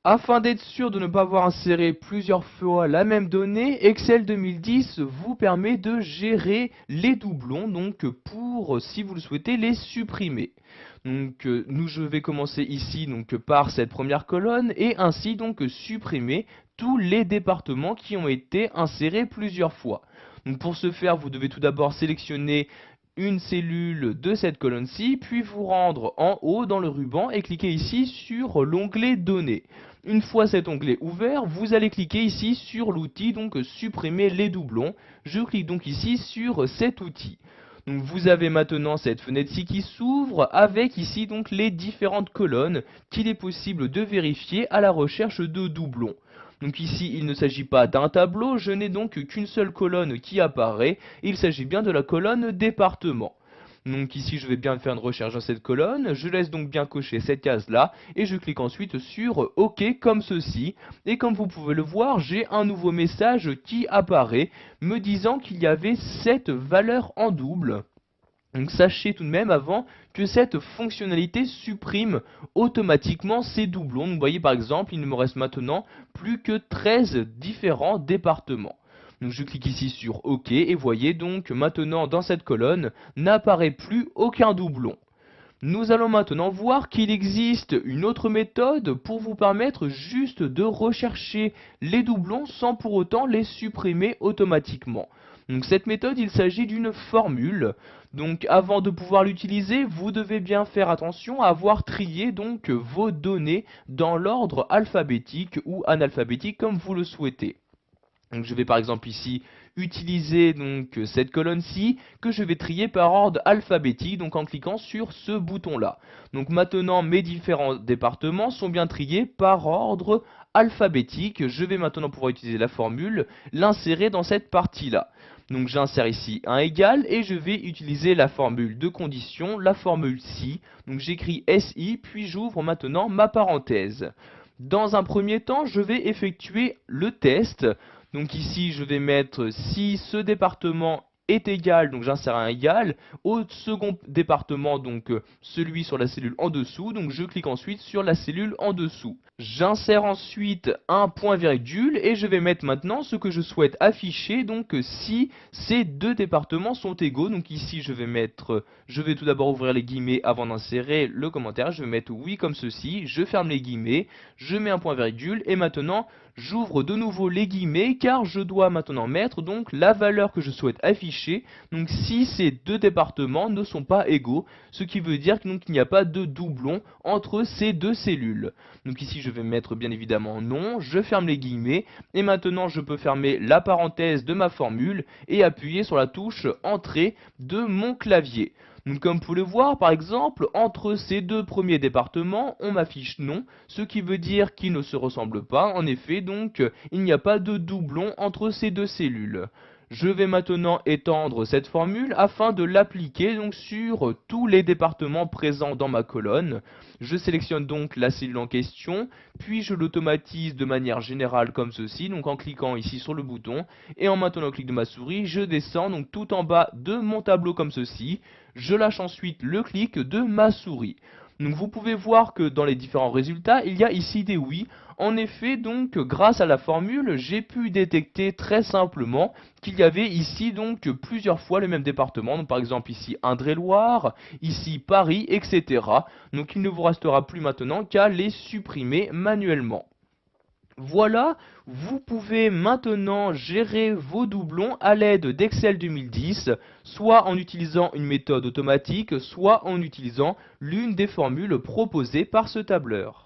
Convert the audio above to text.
Afin d'être sûr de ne pas avoir inséré plusieurs fois la même donnée, Excel 2010 vous permet de gérer les doublons, donc pour, si vous le souhaitez, les supprimer. Donc je vais commencer ici par cette première colonne et ainsi donc supprimer tous les départements qui ont été insérés plusieurs fois. Donc pour ce faire, vous devez tout d'abord sélectionner une cellule de cette colonne-ci, puis vous rendre en haut dans le ruban et cliquer ici sur l'onglet Données. Une fois cet onglet ouvert, vous allez cliquer ici sur l'outil, donc supprimer les doublons. Je clique donc ici sur cet outil. Donc vous avez maintenant cette fenêtre-ci qui s'ouvre avec ici donc les différentes colonnes qu'il est possible de vérifier à la recherche de doublons. Donc ici il ne s'agit pas d'un tableau, je n'ai donc qu'une seule colonne qui apparaît, il s'agit bien de la colonne département. Donc ici je vais bien faire une recherche dans cette colonne, je laisse donc bien cocher cette case là et je clique ensuite sur OK comme ceci. Et comme vous pouvez le voir, j'ai un nouveau message qui apparaît me disant qu'il y avait cette valeur en double. Donc sachez tout de même avant que cette fonctionnalité supprime automatiquement ces doublons. Donc, vous voyez par exemple, il ne me reste maintenant plus que 13 différents départements. Donc je clique ici sur OK et voyez donc maintenant dans cette colonne n'apparaît plus aucun doublon. Nous allons maintenant voir qu'il existe une autre méthode pour vous permettre juste de rechercher les doublons sans pour autant les supprimer automatiquement. Donc cette méthode, il s'agit d'une formule. Donc avant de pouvoir l'utiliser, vous devez bien faire attention à avoir trié donc vos données dans l'ordre alphabétique ou analphabétique comme vous le souhaitez. Donc je vais par exemple ici utiliser donc cette colonne-ci que je vais trier par ordre alphabétique, donc en cliquant sur ce bouton-là. Donc maintenant mes différents départements sont bien triés par ordre alphabétique. Je vais maintenant pouvoir utiliser la formule, l'insérer dans cette partie-là. Donc j'insère ici un égal et je vais utiliser la formule de condition, la formule si. Donc j'écris SI puis j'ouvre maintenant ma parenthèse. Dans un premier temps, je vais effectuer le test. Donc ici, je vais mettre si ce département est égal, donc j'insère un égal, au second département, donc celui sur la cellule en dessous, donc je clique ensuite sur la cellule en dessous. J'insère ensuite un point virgule et je vais mettre maintenant ce que je souhaite afficher, donc si ces deux départements sont égaux. Donc ici je vais tout d'abord ouvrir les guillemets avant d'insérer le commentaire, je vais mettre oui comme ceci, je ferme les guillemets, je mets un point virgule et maintenant j'ouvre de nouveau les guillemets car je dois maintenant mettre donc la valeur que je souhaite afficher. Donc si ces deux départements ne sont pas égaux, ce qui veut dire qu'il n'y a pas de doublon entre ces deux cellules. Donc ici je vais mettre bien évidemment non, je ferme les guillemets et maintenant je peux fermer la parenthèse de ma formule et appuyer sur la touche entrée de mon clavier. Donc comme vous pouvez le voir, par exemple, entre ces deux premiers départements, on m'affiche non, ce qui veut dire qu'ils ne se ressemblent pas. En effet, donc, il n'y a pas de doublon entre ces deux cellules. Je vais maintenant étendre cette formule afin de l'appliquer donc sur tous les départements présents dans ma colonne. Je sélectionne donc la cellule en question, puis je l'automatise de manière générale comme ceci, donc en cliquant ici sur le bouton, et en maintenant le clic de ma souris, je descends donc tout en bas de mon tableau comme ceci. Je lâche ensuite le clic de ma souris. Donc vous pouvez voir que dans les différents résultats, il y a ici des oui. En effet, donc, grâce à la formule, j'ai pu détecter très simplement qu'il y avait ici donc plusieurs fois le même département. Donc par exemple ici Indre-et-Loire, ici Paris, etc. Donc il ne vous restera plus maintenant qu'à les supprimer manuellement. Voilà, vous pouvez maintenant gérer vos doublons à l'aide d'Excel 2010, soit en utilisant une méthode automatique, soit en utilisant l'une des formules proposées par ce tableur.